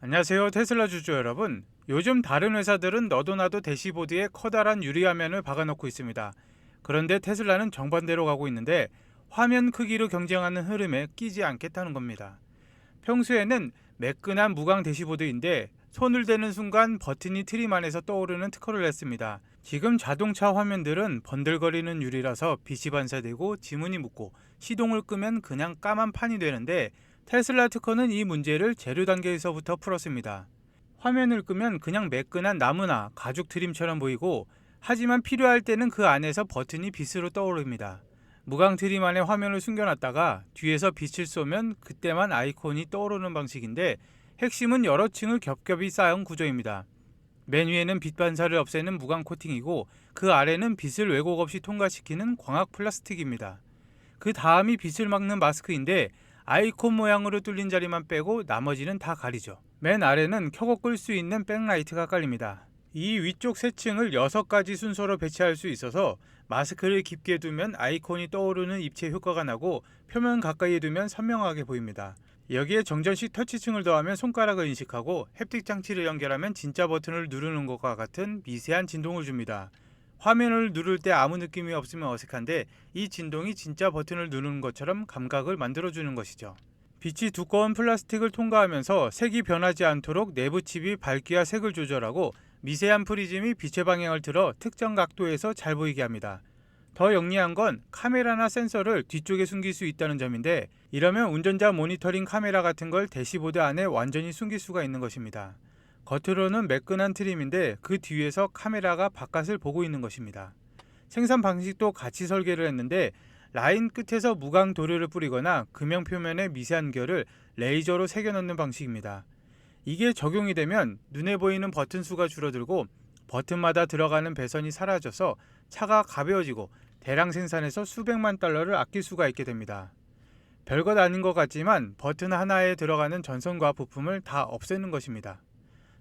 안녕하세요, 테슬라 주주 여러분. 요즘 다른 회사들은 너도 나도 대시보드에 커다란 유리화면을 박아놓고 있습니다. 그런데 테슬라는 정반대로 가고 있는데 화면 크기로 경쟁하는 흐름에 끼지 않겠다는 겁니다. 평소에는 매끈한 무광 대시보드인데 손을 대는 순간 버튼이 트림 안에서 떠오르는 특허를 냈습니다. 지금 자동차 화면들은 번들거리는 유리라서 빛이 반사되고 지문이 묻고 시동을 끄면 그냥 까만 판이 되는데, 테슬라 특허는 이 문제를 재료 단계에서부터 풀었습니다. 화면을 끄면 그냥 매끈한 나무나 가죽 트림처럼 보이고, 하지만 필요할 때는 그 안에서 버튼이 빛으로 떠오릅니다. 무광 트림 안에 화면을 숨겨놨다가 뒤에서 빛을 쏘면 그때만 아이콘이 떠오르는 방식인데, 핵심은 여러 층을 겹겹이 쌓은 구조입니다. 맨 위에는 빛 반사를 없애는 무광 코팅이고, 그 아래는 빛을 왜곡 없이 통과시키는 광학 플라스틱입니다. 그 다음이 빛을 막는 마스크인데, 아이콘 모양으로 뚫린 자리만 빼고 나머지는 다 가리죠. 맨 아래는 켜고 끌 수 있는 백라이트가 깔립니다. 이 위쪽 세 층을 6가지 순서로 배치할 수 있어서 마스크를 깊게 두면 아이콘이 떠오르는 입체 효과가 나고, 표면 가까이에 두면 선명하게 보입니다. 여기에 정전식 터치층을 더하면 손가락을 인식하고, 햅틱 장치를 연결하면 진짜 버튼을 누르는 것과 같은 미세한 진동을 줍니다. 화면을 누를 때 아무 느낌이 없으면 어색한데, 이 진동이 진짜 버튼을 누르는 것처럼 감각을 만들어주는 것이죠. 빛이 두꺼운 플라스틱을 통과하면서 색이 변하지 않도록 내부 칩이 밝기와 색을 조절하고, 미세한 프리즘이 빛의 방향을 틀어 특정 각도에서 잘 보이게 합니다. 더 영리한 건 카메라나 센서를 뒤쪽에 숨길 수 있다는 점인데, 이러면 운전자 모니터링 카메라 같은 걸 대시보드 안에 완전히 숨길 수가 있는 것입니다. 겉으로는 매끈한 트림인데 그 뒤에서 카메라가 바깥을 보고 있는 것입니다. 생산 방식도 같이 설계를 했는데, 라인 끝에서 무광 도료를 뿌리거나 금형 표면에 미세한 결을 레이저로 새겨 넣는 방식입니다. 이게 적용이 되면 눈에 보이는 버튼 수가 줄어들고, 버튼마다 들어가는 배선이 사라져서 차가 가벼워지고 대량 생산에서 수백만 달러를 아낄 수가 있게 됩니다. 별것 아닌 것 같지만 버튼 하나에 들어가는 전선과 부품을 다 없애는 것입니다.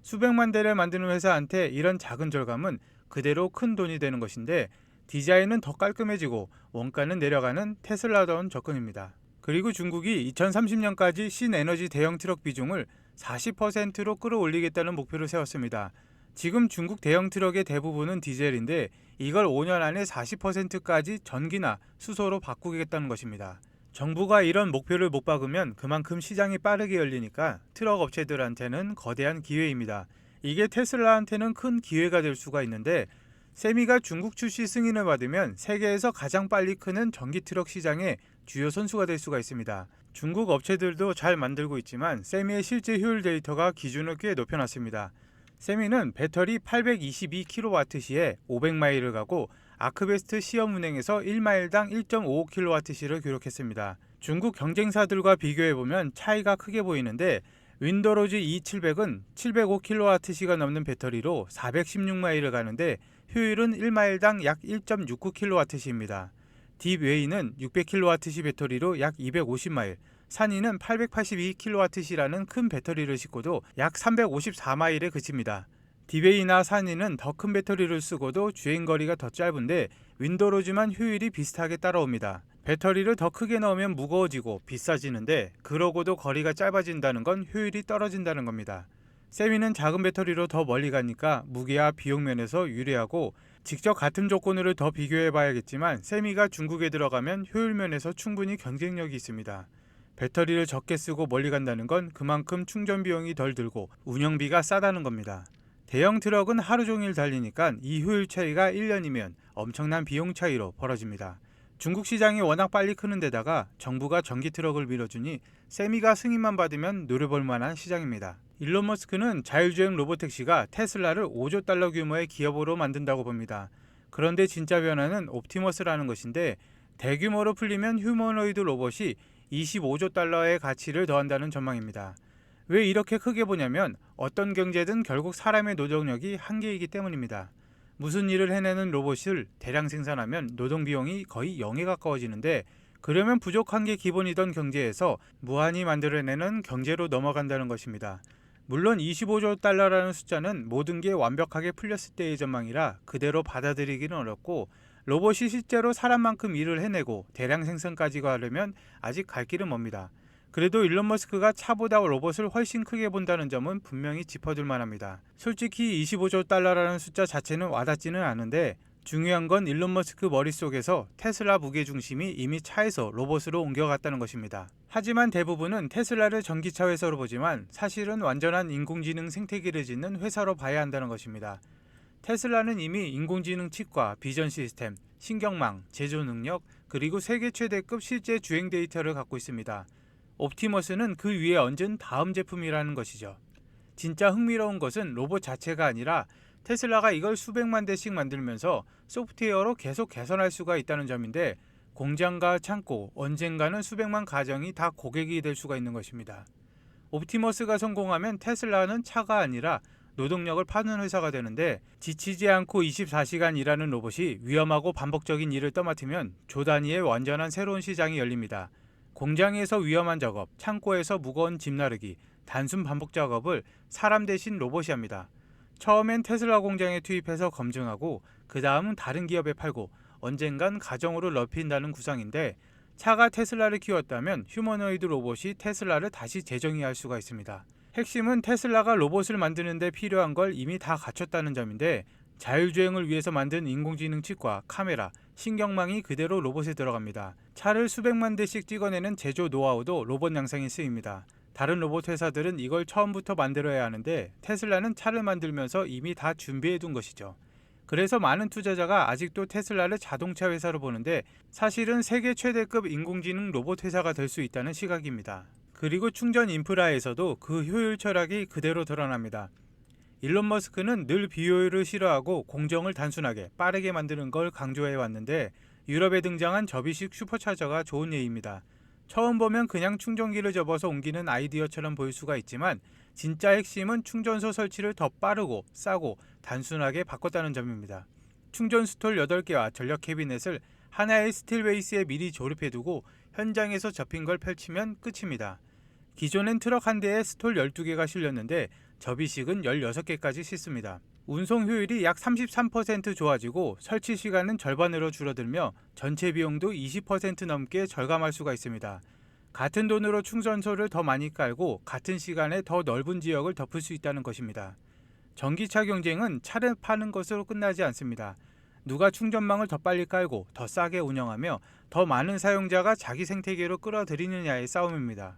수백만 대를 만드는 회사한테 이런 작은 절감은 그대로 큰 돈이 되는 것인데, 디자인은 더 깔끔해지고 원가는 내려가는 테슬라다운 접근입니다. 그리고 중국이 2030년까지 신에너지 대형 트럭 비중을 40%로 끌어올리겠다는 목표를 세웠습니다. 지금 중국 대형 트럭의 대부분은 디젤인데, 이걸 5년 안에 40%까지 전기나 수소로 바꾸겠다는 것입니다. 정부가 이런 목표를 못 박으면 그만큼 시장이 빠르게 열리니까 트럭 업체들한테는 거대한 기회입니다. 이게 테슬라한테는 큰 기회가 될 수가 있는데, 세미가 중국 출시 승인을 받으면 세계에서 가장 빨리 크는 전기 트럭 시장의 주요 선수가 될 수가 있습니다. 중국 업체들도 잘 만들고 있지만 세미의 실제 효율 데이터가 기준을 꽤 높여놨습니다. 세미는 배터리 822kWh에 500마일을 가고, 아크베스트 시험 운행에서 1마일당 1.55kWh를 기록했습니다. 중국 경쟁사들과 비교해보면 차이가 크게 보이는데, 윈도로즈 E700은 705kWh가 넘는 배터리로 416마일을 가는데 효율은 1마일당 약 1.69kWh입니다. 딥웨이는 600kWh 배터리로 약 250마일, 산이는 882kWh라는 큰 배터리를 싣고도 약 354마일에 그칩니다. 딥웨이나 산이는 더 큰 배터리를 쓰고도 주행거리가 더 짧은데, 윈도로즈만 효율이 비슷하게 따라옵니다. 배터리를 더 크게 넣으면 무거워지고 비싸지는데, 그러고도 거리가 짧아진다는 건 효율이 떨어진다는 겁니다. 세미는 작은 배터리로 더 멀리 가니까 무게와 비용 면에서 유리하고, 직접 같은 조건으로 더 비교해 봐야겠지만 세미가 중국에 들어가면 효율 면에서 충분히 경쟁력이 있습니다. 배터리를 적게 쓰고 멀리 간다는 건 그만큼 충전 비용이 덜 들고 운영비가 싸다는 겁니다. 대형 트럭은 하루 종일 달리니까 이 효율 차이가 1년이면 엄청난 비용 차이로 벌어집니다. 중국 시장이 워낙 빨리 크는 데다가 정부가 전기 트럭을 밀어주니 세미가 승인만 받으면 노려볼 만한 시장입니다. 일론 머스크는 자율주행 로보택시가 테슬라를 5조 달러 규모의 기업으로 만든다고 봅니다. 그런데 진짜 변화는 옵티머스라는 것인데, 대규모로 풀리면 휴머노이드 로봇이 25조 달러의 가치를 더한다는 전망입니다. 왜 이렇게 크게 보냐면, 어떤 경제든 결국 사람의 노동력이 한계이기 때문입니다. 무슨 일을 해내는 로봇을 대량 생산하면 노동 비용이 거의 0에 가까워지는데, 그러면 부족한 게 기본이던 경제에서 무한히 만들어내는 경제로 넘어간다는 것입니다. 물론 25조 달러라는 숫자는 모든 게 완벽하게 풀렸을 때의 전망이라 그대로 받아들이기는 어렵고, 로봇이 실제로 사람만큼 일을 해내고 대량 생산까지 가려면 아직 갈 길은 멉니다. 그래도 일론 머스크가 차보다 로봇을 훨씬 크게 본다는 점은 분명히 짚어둘 만합니다. 솔직히 25조 달러라는 숫자 자체는 와닿지는 않은데 중요한 건 일론 머스크 머릿속에서 테슬라 무게중심이 이미 차에서 로봇으로 옮겨갔다는 것입니다. 하지만 대부분은 테슬라를 전기차 회사로 보지만 사실은 완전한 인공지능 생태계를 짓는 회사로 봐야 한다는 것입니다. 테슬라는 이미 인공지능 칩과 비전 시스템, 신경망, 제조 능력, 그리고 세계 최대급 실제 주행 데이터를 갖고 있습니다. 옵티머스는 그 위에 얹은 다음 제품이라는 것이죠. 진짜 흥미로운 것은 로봇 자체가 아니라 테슬라가 이걸 수백만 대씩 만들면서 소프트웨어로 계속 개선할 수가 있다는 점인데 공장과 창고, 언젠가는 수백만 가정이 다 고객이 될 수가 있는 것입니다. 옵티머스가 성공하면 테슬라는 차가 아니라 노동력을 파는 회사가 되는데 지치지 않고 24시간 일하는 로봇이 위험하고 반복적인 일을 떠맡으면 조 단위의 완전한 새로운 시장이 열립니다. 공장에서 위험한 작업, 창고에서 무거운 짐 나르기, 단순 반복 작업을 사람 대신 로봇이 합니다. 처음엔 테슬라 공장에 투입해서 검증하고 그 다음은 다른 기업에 팔고 언젠간 가정으로 넓힌다는 구상인데 차가 테슬라를 키웠다면 휴머노이드 로봇이 테슬라를 다시 재정의할 수가 있습니다. 핵심은 테슬라가 로봇을 만드는 데 필요한 걸 이미 다 갖췄다는 점인데 자율주행을 위해서 만든 인공지능 칩과 카메라, 신경망이 그대로 로봇에 들어갑니다. 차를 수백만 대씩 찍어내는 제조 노하우도 로봇 양상에 쓰입니다. 다른 로봇 회사들은 이걸 처음부터 만들어야 하는데 테슬라는 차를 만들면서 이미 다 준비해둔 것이죠. 그래서 많은 투자자가 아직도 테슬라를 자동차 회사로 보는데 사실은 세계 최대급 인공지능 로봇 회사가 될 수 있다는 시각입니다. 그리고 충전 인프라에서도 그 효율 철학이 그대로 드러납니다. 일론 머스크는 늘 비효율을 싫어하고 공정을 단순하게 빠르게 만드는 걸 강조해 왔는데 유럽에 등장한 접이식 슈퍼차저가 좋은 예입니다. 처음 보면 그냥 충전기를 접어서 옮기는 아이디어처럼 보일 수가 있지만 진짜 핵심은 충전소 설치를 더 빠르고 싸고 단순하게 바꿨다는 점입니다. 충전 스톨 8개와 전력 캐비넷을 하나의 스틸 베이스에 미리 조립해두고 현장에서 접힌 걸 펼치면 끝입니다. 기존엔 트럭 한 대에 스톨 12개가 실렸는데 접이식은 16개까지 싣습니다. 운송 효율이 약 33% 좋아지고 설치 시간은 절반으로 줄어들며 전체 비용도 20% 넘게 절감할 수가 있습니다. 같은 돈으로 충전소를 더 많이 깔고 같은 시간에 더 넓은 지역을 덮을 수 있다는 것입니다. 전기차 경쟁은 차를 파는 것으로 끝나지 않습니다. 누가 충전망을 더 빨리 깔고 더 싸게 운영하며 더 많은 사용자가 자기 생태계로 끌어들이느냐의 싸움입니다.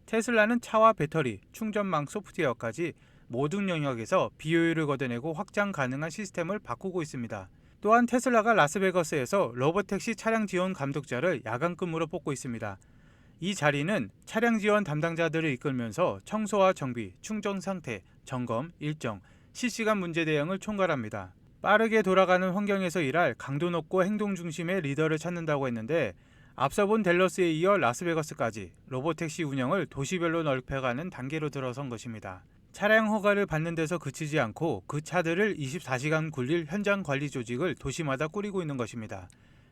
테슬라는 차와 배터리, 충전망 소프트웨어까지 모든 영역에서 비효율을 걷어내고 확장 가능한 시스템을 바꾸고 있습니다. 또한 테슬라가 라스베거스에서 로봇택시 차량 지원 감독자를 야간근무로 뽑고 있습니다. 이 자리는 차량 지원 담당자들을 이끌면서 청소와 정비, 충전 상태, 점검, 일정, 실시간 문제 대응을 총괄합니다. 빠르게 돌아가는 환경에서 일할 강도 높고 행동 중심의 리더를 찾는다고 했는데 앞서 본 댈러스에 이어 라스베거스까지 로봇택시 운영을 도시별로 넓혀가는 단계로 들어선 것입니다. 차량 허가를 받는 데서 그치지 않고 그 차들을 24시간 굴릴 현장 관리 조직을 도시마다 꾸리고 있는 것입니다.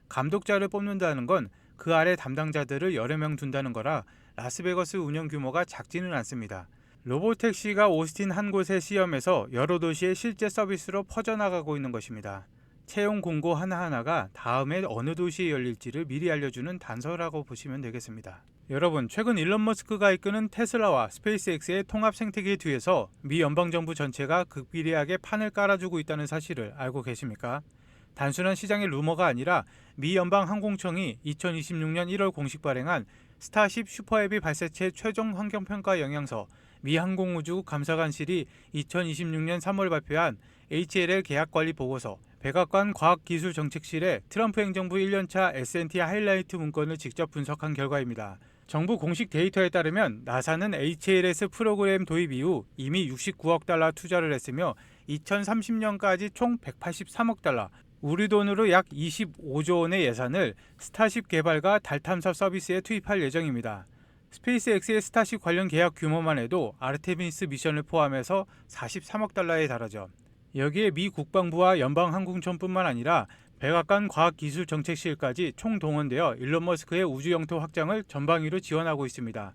감독자를 뽑는다는 건 그 아래 담당자들을 여러 명 둔다는 거라 라스베거스 운영 규모가 작지는 않습니다. 로봇택시가 오스틴 한 곳의 시험에서 여러 도시의 실제 서비스로 퍼져나가고 있는 것입니다. 채용 공고 하나하나가 다음에 어느 도시에 열릴지를 미리 알려주는 단서라고 보시면 되겠습니다. 여러분, 최근 일론 머스크가 이끄는 테슬라와 스페이스X의 통합 생태계 뒤에서 미 연방정부 전체가 극비리하게 판을 깔아주고 있다는 사실을 알고 계십니까? 단순한 시장의 루머가 아니라 미 연방항공청이 2026년 1월 공식 발행한 스타쉽 슈퍼헤비 발사체 최종 환경평가 영향서 미 항공우주국 감사관실이 2026년 3월 발표한 HLL 계약관리 보고서, 백악관 과학기술정책실의 트럼프 행정부 1년차 S&T 하이라이트 문건을 직접 분석한 결과입니다. 정부 공식 데이터에 따르면 나사는 HLS 프로그램 도입 이후 이미 69억 달러 투자를 했으며 2030년까지 총 183억 달러, 우리 돈으로 약 25조 원의 예산을 스타쉽 개발과 달 탐사 서비스에 투입할 예정입니다. 스페이스X의 스타쉽 관련 계약 규모만 해도 아르테미스 미션을 포함해서 43억 달러에 달하죠. 여기에 미 국방부와 연방항공청뿐만 아니라 백악관 과학기술정책실까지 총동원되어 일론 머스크의 우주 영토 확장을 전방위로 지원하고 있습니다.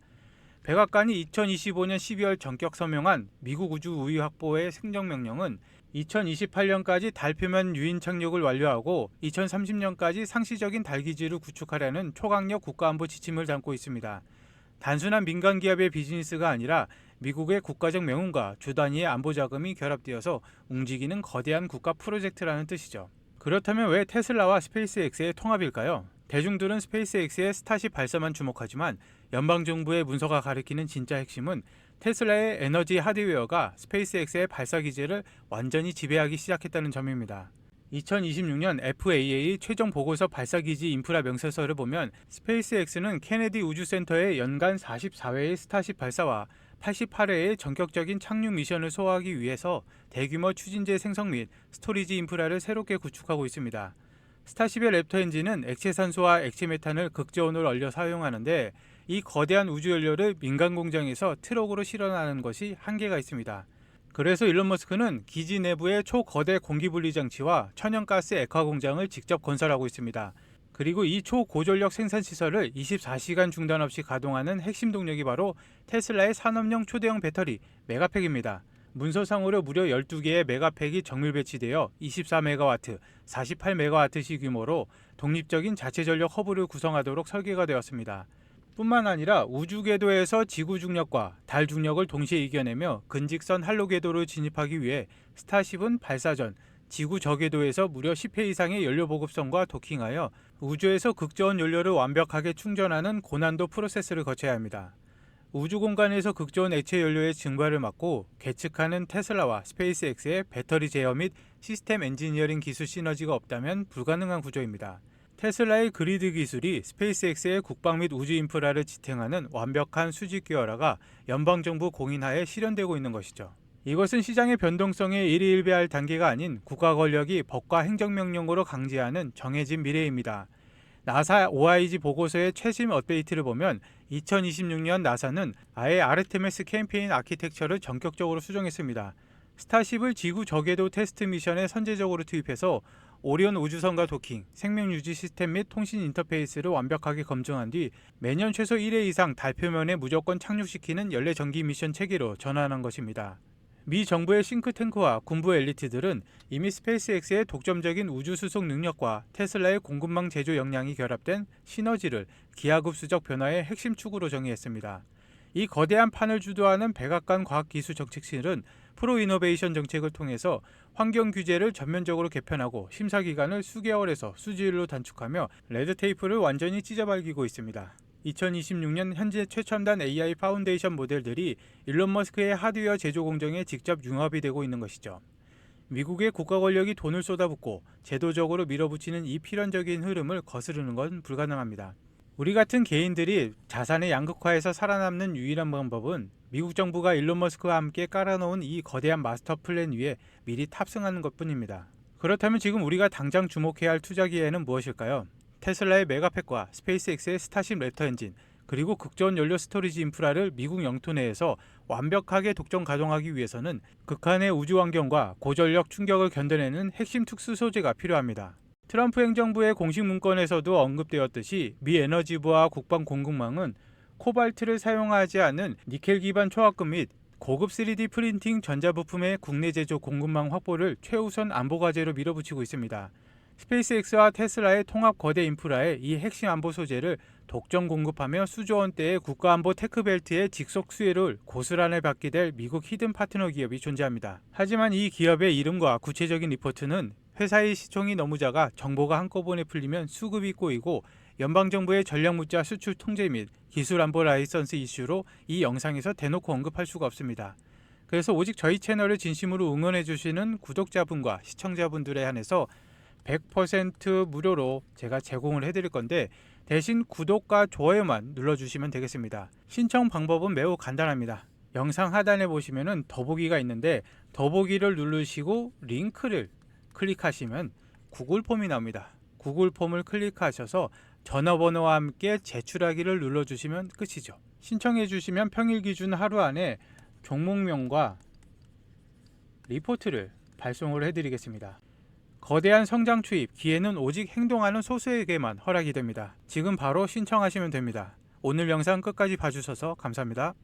백악관이 2025년 12월 전격 서명한 미국 우주 우위 확보의 행정명령은 2028년까지 달 표면 유인 착륙을 완료하고 2030년까지 상시적인 달 기지를 구축하려는 초강력 국가안보 지침을 담고 있습니다. 단순한 민간 기업의 비즈니스가 아니라 미국의 국가적 명운과 주 단위의 안보 자금이 결합되어서 움직이는 거대한 국가 프로젝트라는 뜻이죠. 그렇다면 왜 테슬라와 스페이스X의 통합일까요? 대중들은 스페이스X의 스타쉽 발사만 주목하지만 연방정부의 문서가 가리키는 진짜 핵심은 테슬라의 에너지 하드웨어가 스페이스X의 발사 기제를 완전히 지배하기 시작했다는 점입니다. 2026년 FAA 최종 보고서 발사기지 인프라 명세서를 보면 스페이스X는 케네디 우주센터의 연간 44회의 스타쉽 발사와 88회의 전격적인 착륙 미션을 소화하기 위해서 대규모 추진제 생성 및 스토리지 인프라를 새롭게 구축하고 있습니다. 스타쉽의 랩터 엔진은 액체산소와 액체메탄을 극저온으로 얼려 사용하는데 이 거대한 우주연료를 민간 공장에서 트럭으로 실어나가는 것이 한계가 있습니다. 그래서 일론 머스크는 기지 내부에 초거대 공기분리 장치와 천연가스 액화 공장을 직접 건설하고 있습니다. 그리고 이 초고전력 생산 시설을 24시간 중단 없이 가동하는 핵심 동력이 바로 테슬라의 산업용 초대형 배터리 메가팩입니다. 문서상으로 무려 12개의 메가팩이 정밀 배치되어 24메가와트, 48메가와트시 규모로 독립적인 자체 전력 허브를 구성하도록 설계가 되었습니다. 뿐만 아니라 우주 궤도에서 지구 중력과 달 중력을 동시에 이겨내며 근직선 할로 궤도로 진입하기 위해 스타쉽은 발사 전 지구 저궤도에서 무려 10회 이상의 연료 보급선과 도킹하여 우주에서 극저온 연료를 완벽하게 충전하는 고난도 프로세스를 거쳐야 합니다. 우주 공간에서 극저온 액체 연료의 증발을 막고 계측하는 테슬라와 스페이스X의 배터리 제어 및 시스템 엔지니어링 기술 시너지가 없다면 불가능한 구조입니다. 테슬라의 그리드 기술이 스페이스X의 국방 및 우주 인프라를 지탱하는 완벽한 수직 기어라가 연방정부 공인하에 실현되고 있는 것이죠. 이것은 시장의 변동성에 일희일비할 단계가 아닌 국가 권력이 법과 행정명령으로 강제하는 정해진 미래입니다. 나사 OIG 보고서의 최신 업데이트를 보면 2026년 나사는 아예 아르테미스 캠페인 아키텍처를 전격적으로 수정했습니다. 스타쉽을 지구 저궤도 테스트 미션에 선제적으로 투입해서 오리온 우주선과 도킹, 생명 유지 시스템 및 통신 인터페이스를 완벽하게 검증한 뒤 매년 최소 1회 이상 달 표면에 무조건 착륙시키는 연례 정기 미션 체계로 전환한 것입니다. 미 정부의 싱크탱크와 군부 엘리트들은 이미 스페이스X의 독점적인 우주 수송 능력과 테슬라의 공급망 제조 역량이 결합된 시너지를 기하급수적 변화의 핵심 축으로 정의했습니다. 이 거대한 판을 주도하는 백악관 과학기술정책실은 프로이노베이션 정책을 통해서 환경 규제를 전면적으로 개편하고 심사 기간을 수개월에서 수주일로 단축하며 레드테이프를 완전히 찢어발기고 있습니다. 2026년 현재 최첨단 AI 파운데이션 모델들이 일론 머스크의 하드웨어 제조 공정에 직접 융합이 되고 있는 것이죠. 미국의 국가 권력이 돈을 쏟아붓고 제도적으로 밀어붙이는 이 필연적인 흐름을 거스르는 건 불가능합니다. 우리 같은 개인들이 자산의 양극화에서 살아남는 유일한 방법은 미국 정부가 일론 머스크와 함께 깔아놓은 이 거대한 마스터 플랜 위에 미리 탑승하는 것뿐입니다. 그렇다면 지금 우리가 당장 주목해야 할 투자 기회는 무엇일까요? 테슬라의 메가팩과 스페이스X의 스타쉽 랩터 엔진, 그리고 극저온 연료 스토리지 인프라를 미국 영토 내에서 완벽하게 독점 가동하기 위해서는 극한의 우주 환경과 고전력 충격을 견뎌내는 핵심 특수 소재가 필요합니다. 트럼프 행정부의 공식 문건에서도 언급되었듯이 미 에너지부와 국방 공급망은 코발트를 사용하지 않은 니켈 기반 초합금 및 고급 3D 프린팅 전자부품의 국내 제조 공급망 확보를 최우선 안보 과제로 밀어붙이고 있습니다. 스페이스X와 테슬라의 통합 거대 인프라에 이 핵심 안보 소재를 독점 공급하며 수조 원대의 국가안보 테크벨트의 직속 수혜를 고스란히 받게 될 미국 히든 파트너 기업이 존재합니다. 하지만 이 기업의 이름과 구체적인 리포트는 회사의 시총이 너무 작아 정보가 한꺼번에 풀리면 수급이 꼬이고 연방정부의 전략문자 수출 통제 및 기술안보 라이선스 이슈로 이 영상에서 대놓고 언급할 수가 없습니다. 그래서 오직 저희 채널을 진심으로 응원해주시는 구독자분과 시청자분들에 한해서 100% 무료로 제가 제공을 해드릴 건데 대신 구독과 좋아요만 눌러주시면 되겠습니다. 신청 방법은 매우 간단합니다. 영상 하단에 보시면은 더보기가 있는데 더보기를 누르시고 링크를 클릭하시면 구글 폼이 나옵니다. 구글 폼을 클릭하셔서 전화번호와 함께 제출하기를 눌러주시면 끝이죠. 신청해 주시면 평일 기준 하루 안에 종목명과 리포트를 발송을 해드리겠습니다. 거대한 성장 추입, 기회는 오직 행동하는 소수에게만 허락이 됩니다. 지금 바로 신청하시면 됩니다. 오늘 영상 끝까지 봐주셔서 감사합니다.